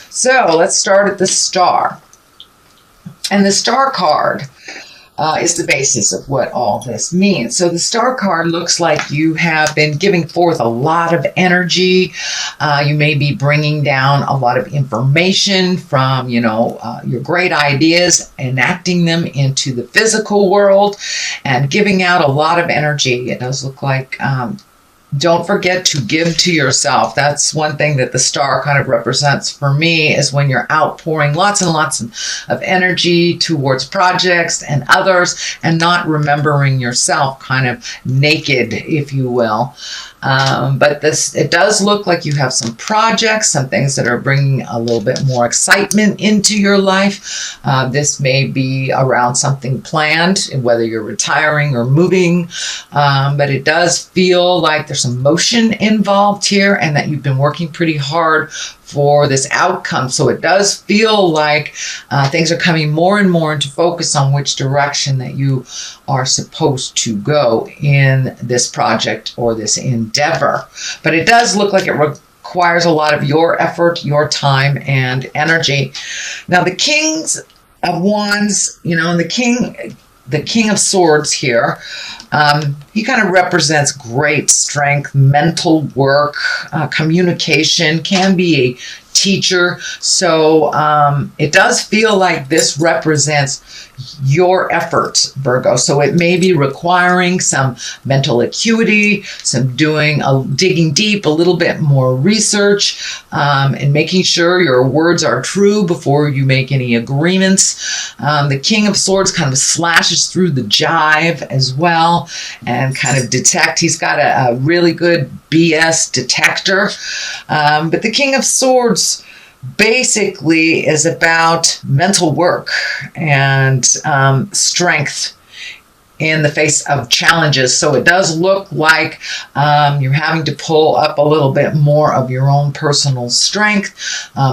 So let's start at the star. And the star card is the basis of what all this means. So the star card looks like you have been giving forth a lot of energy. You may be bringing down a lot of information from, your great ideas, enacting them into the physical world and giving out a lot of energy. It does look like don't forget to give to yourself. That's one thing that the star kind of represents for me, is when you're outpouring lots and lots of energy towards projects and others and not remembering yourself, kind of naked, if you will. But it does look like you have some projects, some things that are bringing a little bit more excitement into your life. This may be around something planned, whether you're retiring or moving, but it does feel like there's some motion involved here and that you've been working pretty hard for this outcome. So it does feel like things are coming more and more into focus on which direction that you are supposed to go in this project or this endeavor. But it does look like it requires a lot of your effort, your time, and energy. Now, the Kings of Wands, and the King of Swords here, he kind of represents great strength, mental work, communication, can be a teacher. So it does feel like this represents your effort, Virgo. So it may be requiring some mental acuity, some digging deep, a little bit more research, and making sure your words are true before you make any agreements. The King of Swords kind of slashes through the jive as well and kind of detect. He's got a really good BS detector. But the King of Swords basically is about mental work and strength in the face of challenges. So it does look like you're having to pull up a little bit more of your own personal strength,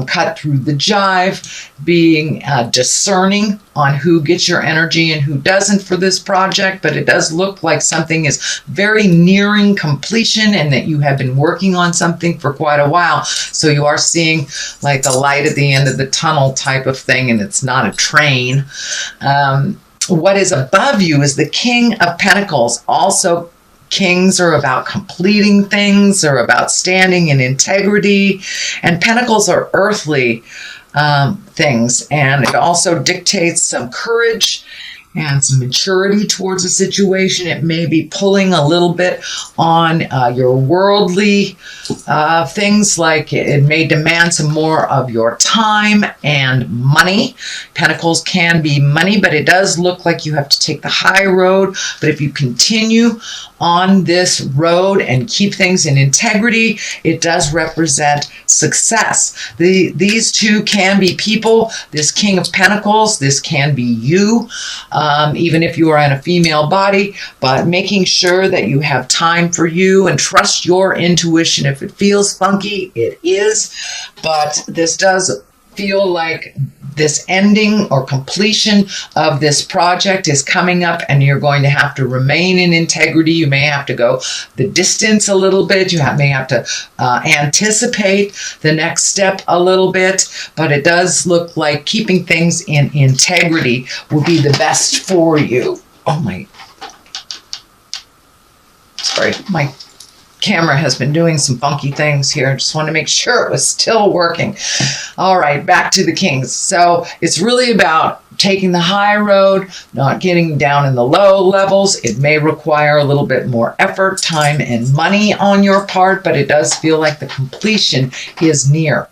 cut through the jive, being discerning on who gets your energy and who doesn't for this project. But it does look like something is very nearing completion and that you have been working on something for quite a while. So you are seeing like the light at the end of the tunnel type of thing, and it's not a train. What is above you is the King of Pentacles. Also, kings are about completing things, or about standing in integrity, and pentacles are earthly things, and it also dictates some courage and some maturity towards a situation. It may be pulling a little bit on your worldly things, like it may demand some more of your time and money. Pentacles can be money, but it does look like you have to take the high road. But if you continue on this road and keep things in integrity, it does represent success. These two can be people. This King of Pentacles, this can be you, even if you are in a female body, but making sure that you have time for you and trust your intuition. If it feels funky, it is, but this does feel like this ending or completion of this project is coming up, and you're going to have to remain in integrity. You may have to go the distance a little bit. You may have to anticipate the next step a little bit, but it does look like keeping things in integrity will be the best for you. Sorry, my camera has been doing some funky things here. I just want to make sure it was still working. All right, back to the Kings. So it's really about taking the high road, not getting down in the low levels. It may require a little bit more effort, time, and money on your part, but it does feel like the completion is near.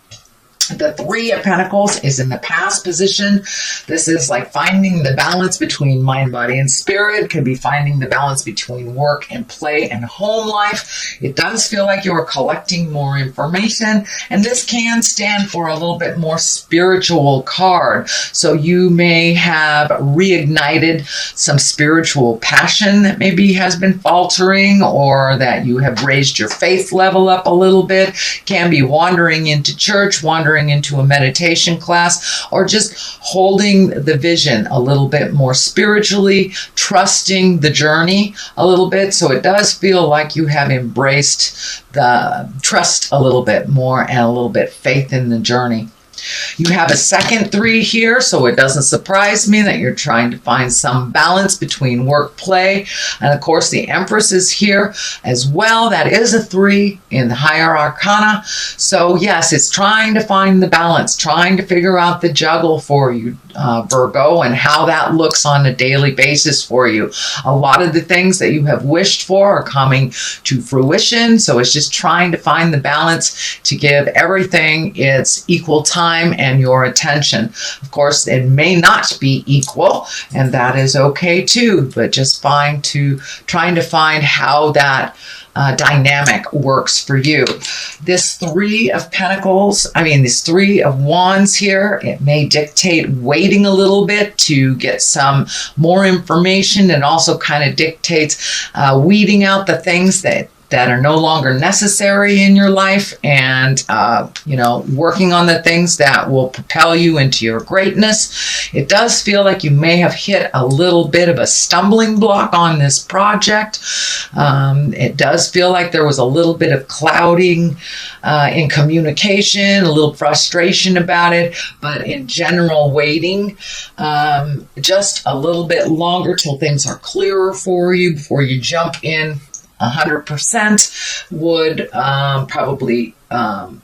The Three of Pentacles is in the past position. This is like finding the balance between mind, body, and spirit. It could be finding the balance between work and play and home life. It does feel like you're collecting more information, and this can stand for a little bit more spiritual card. So you may have reignited some spiritual passion that maybe has been faltering, or that you have raised your faith level up a little bit. Can be wandering into church, wandering into a meditation class, or just holding the vision a little bit more spiritually, trusting the journey a little bit. So it does feel like you have embraced the trust a little bit more and a little bit faith in the journey. You have a second 3 here, so it doesn't surprise me that you're trying to find some balance between work, play, and of course the Empress is here as well. That is a 3 in the higher arcana. So yes, it's trying to find the balance, trying to figure out the juggle for you, Virgo, and how that looks on a daily basis for you. A lot of the things that you have wished for are coming to fruition, so it's just trying to find the balance to give everything its equal time and your attention. Of course, it may not be equal, and that is okay too, but just trying to find how that dynamic works for you. This 3 of Pentacles, this 3 of Wands here, it may dictate waiting a little bit to get some more information, and also kind of dictates weeding out the things that are no longer necessary in your life, and working on the things that will propel you into your greatness. It does feel like you may have hit a little bit of a stumbling block on this project. It does feel like there was a little bit of clouding in communication, a little frustration about it, but in general waiting just a little bit longer till things are clearer for you before you jump in 100% would probably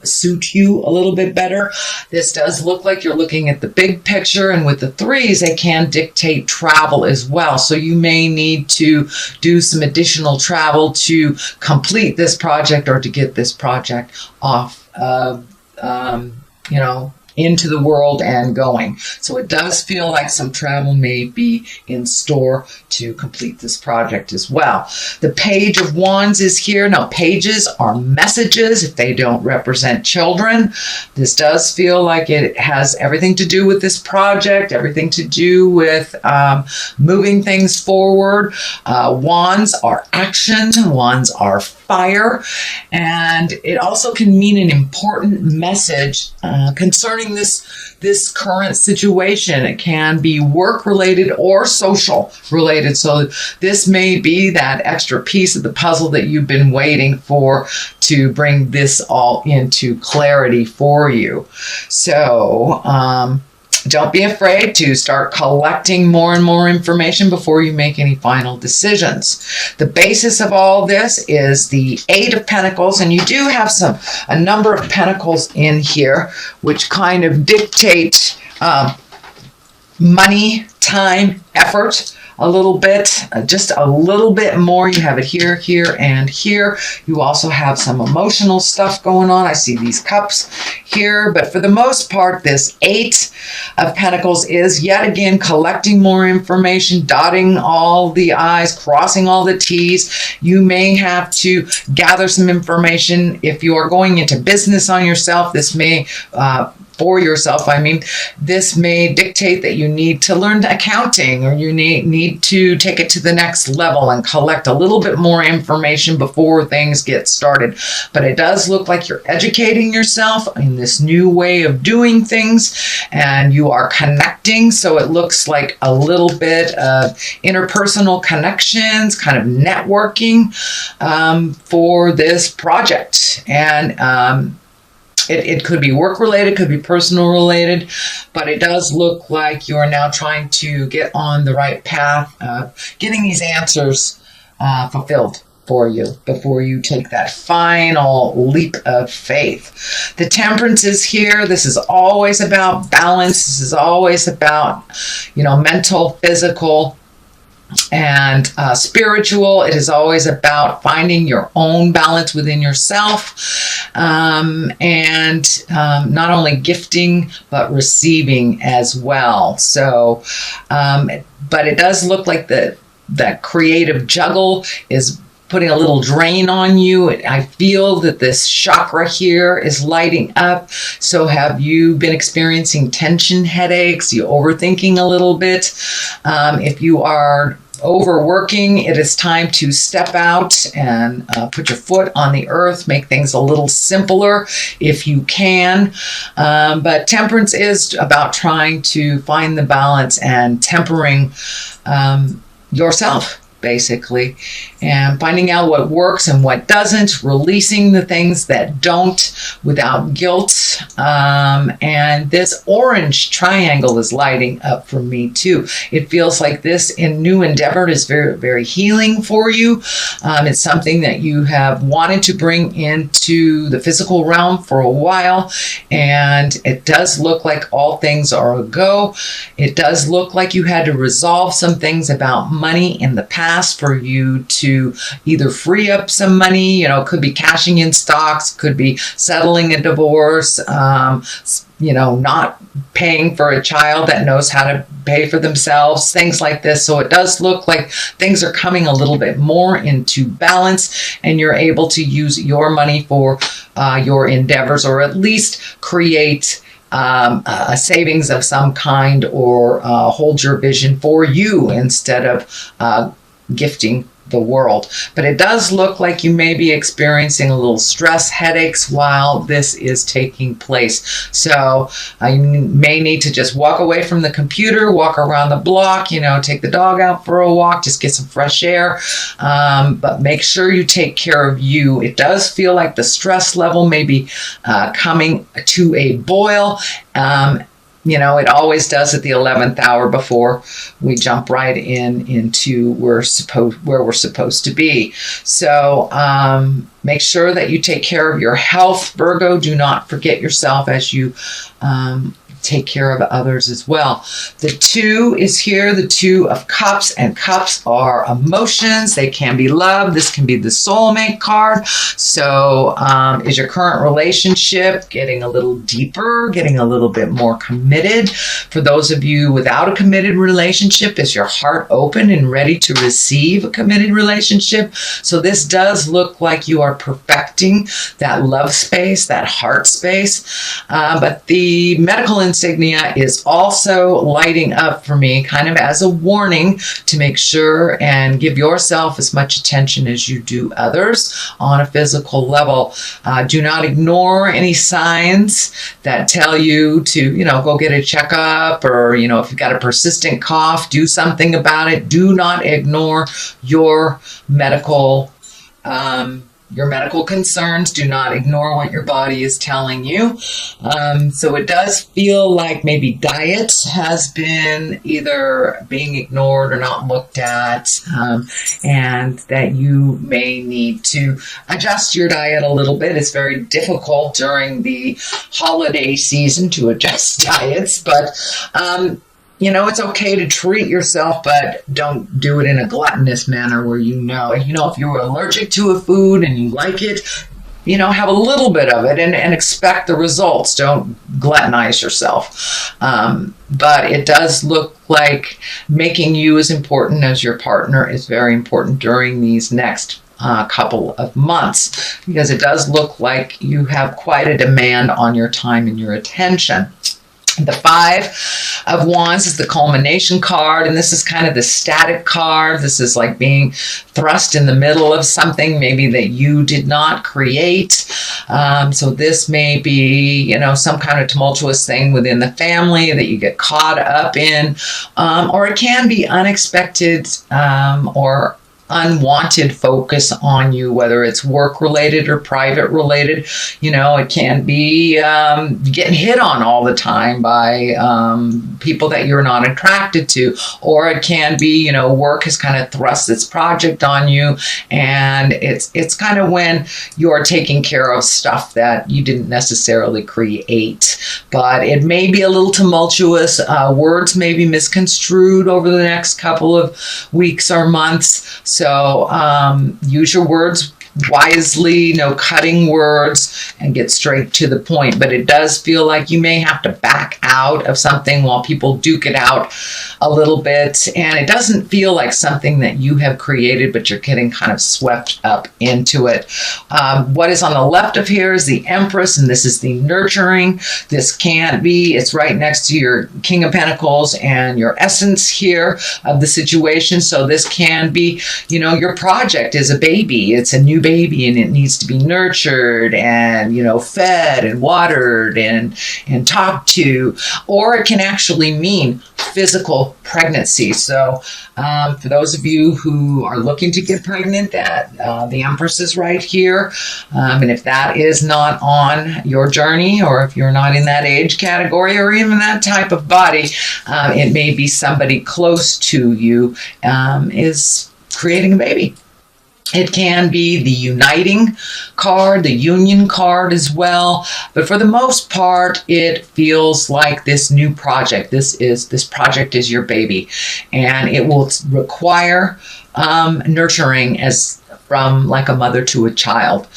suit you a little bit better. This does look like you're looking at the big picture, and with the 3s, they can dictate travel as well. So you may need to do some additional travel to complete this project, or to get this project off into the world and going. So it does feel like some travel may be in store to complete this project as well. The Page of Wands is here. Now, pages are messages if they don't represent children. This does feel like it has everything to do with this project, everything to do with moving things forward. Wands are action. Wands are fire. And it also can mean an important message concerning this current situation. It can be work related or social related. So this may be that extra piece of the puzzle that you've been waiting for to bring this all into clarity for you. So don't be afraid to start collecting more and more information before you make any final decisions. The basis of all this is the 8 of Pentacles, and you do have a number of pentacles in here, which kind of dictate money, time, effort, a little bit, just a little bit more. You have it here, here, and here. You also have some emotional stuff going on. I see these cups here, but for the most part, this 8 of Pentacles is yet again collecting more information, dotting all the I's, crossing all the T's. You may have to gather some information if you are going into business on yourself. This may for yourself, this may dictate that you need to learn accounting, or you need to take it to the next level and collect a little bit more information before things get started. But it does look like you're educating yourself in this new way of doing things, and you are connecting. So it looks like a little bit of interpersonal connections, kind of networking for this project. And it could be work related, could be personal related, but it does look like you are now trying to get on the right path of getting these answers fulfilled for you before you take that final leap of faith. The Temperance is here. This is always about balance. This is always about, mental, physical, and spiritual. It is always about finding your own balance within yourself, and not only gifting but receiving as well. So but it does look like that creative juggle is putting a little drain on you. I feel that this chakra here is lighting up. So have you been experiencing tension, headaches, you overthinking a little bit? If you are overworking, it is time to step out and put your foot on the earth, make things a little simpler if you can. But Temperance is about trying to find the balance and tempering yourself, basically. and finding out what works and what doesn't, releasing the things that don't without guilt. And this orange triangle is lighting up for me too. It feels like this in new endeavor is very, very healing for you. It's something that you have wanted to bring into the physical realm for a while, and it does look like all things are a go. It does look like you had to resolve some things about money in the past for you to either free up some money, it could be cashing in stocks, could be settling a divorce, not paying for a child that knows how to pay for themselves, things like this. So it does look like things are coming a little bit more into balance, and you're able to use your money for your endeavors, or at least create a savings of some kind, or hold your vision for you instead of gifting the world. But it does look like you may be experiencing a little stress, headaches while this is taking place. So you may need to just walk away from the computer, walk around the block, take the dog out for a walk, just get some fresh air. But make sure you take care of you. It does feel like the stress level may be coming to a boil. It always does at the 11th hour before we jump right into where we're supposed to be. So make sure that you take care of your health, Virgo. Do not forget yourself as you take care of others as well. The 2 is here, the 2 of Cups, and Cups are emotions. They can be love. This can be the soulmate card. So is your current relationship getting a little deeper, getting a little bit more committed? For those of you without a committed relationship, is your heart open and ready to receive a committed relationship? So this does look like you are perfecting that love space, that heart space. But the medical insignia is also lighting up for me, kind of as a warning to make sure and give yourself as much attention as you do others on a physical level. Do not ignore any signs that tell you to, go get a checkup, or, if you've got a persistent cough, do something about it. Do not ignore your medical concerns. Do not ignore what your body is telling you. So it does feel like maybe diet has been either being ignored or not looked at, and that you may need to adjust your diet a little bit. It's very difficult during the holiday season to adjust diets, but it's okay to treat yourself, but don't do it in a gluttonous manner where if you're allergic to a food and you like it, have a little bit of it and expect the results. Don't gluttonize yourself. But it does look like making you as important as your partner is very important during these next couple of months, because it does look like you have quite a demand on your time and your attention. The 5 of Wands is the culmination card, and this is kind of the static card. This is like being thrust in the middle of something maybe that you did not create. So this may be, some kind of tumultuous thing within the family that you get caught up in, or it can be unexpected or unwanted focus on you, whether it's work related or private related. It can be getting hit on all the time by people that you're not attracted to, or it can be, work has kind of thrust its project on you, and it's kind of when you're taking care of stuff that you didn't necessarily create. But it may be a little tumultuous. Words may be misconstrued over the next couple of weeks or months. So use your words wisely, no cutting words, and get straight to the point. But it does feel like you may have to back out of something while people duke it out a little bit. And it doesn't feel like something that you have created, but you're getting kind of swept up into it. What is on the left of here is the Empress, and this is the nurturing. This can't be, it's right next to your King of Pentacles and your essence here of the situation. So this can be, your project is a baby. It's a new baby and it needs to be nurtured and, fed and watered and talked to, or it can actually mean physical pregnancy. So for those of you who are looking to get pregnant, that the Empress is right here. And if that is not on your journey, or if you're not in that age category or even that type of body, it may be somebody close to you is creating a baby. It can be the uniting card, the union card as well. But for the most part, it feels like this new project. This project is your baby. And it will require nurturing as from like a mother to a child.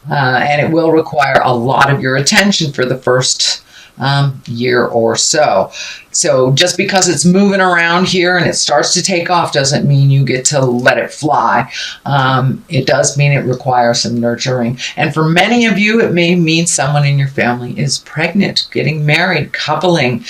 And it will require a lot of your attention for the first year or so. So just because it's moving around here and it starts to take off doesn't mean you get to let it fly. It does mean it requires some nurturing. And for many of you, it may mean someone in your family is pregnant, getting married, coupling,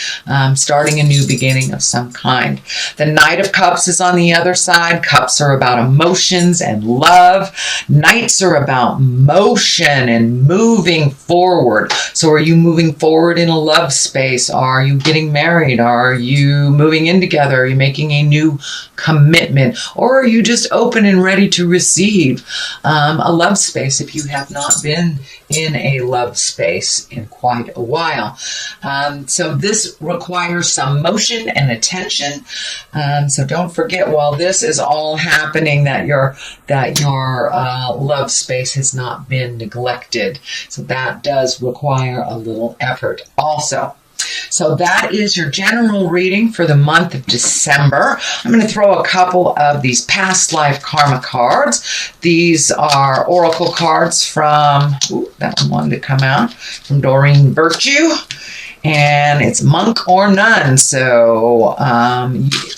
starting a new beginning of some kind. The Knight of Cups is on the other side. Cups are about emotions and love. Knights are about motion and moving forward. So are you moving forward in a love space? Are you getting married? Are you moving in together? Are you making a new commitment? Or are you just open and ready to receive a love space if you have not been in a love space in quite a while? So this requires some motion and attention. So don't forget, while this is all happening, that your love space has not been neglected. So that does require a little effort also. So that is your general reading for the month of December. I'm going to throw a couple of these past life karma cards. These are oracle cards from, that one wanted to come out, from Doreen Virtue. And it's monk or nun. So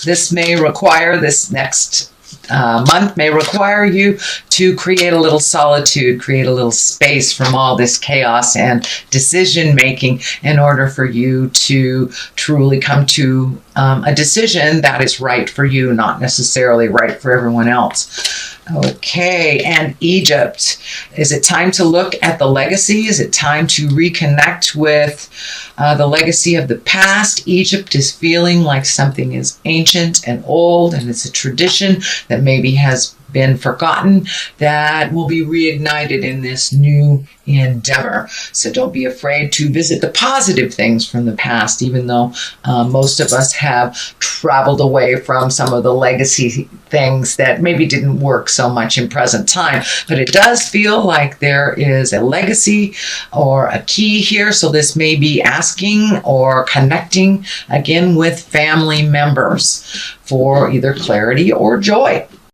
this next month may require you to create a little solitude, create a little space from all this chaos and decision making in order for you to truly come to a decision that is right for you, not necessarily right for everyone else. Okay, and Egypt. Is it time to look at the legacy? Is it time to reconnect with the legacy of the past? Egypt is feeling like something is ancient and old, and it's a tradition that maybe has been forgotten that will be reignited in this new endeavor. So don't be afraid to visit the positive things from the past, even though most of us have traveled away from some of the legacy things that maybe didn't work so much in present time. But it does feel like there is a legacy or a key here. So this may be asking or connecting again with family members for either clarity or joy.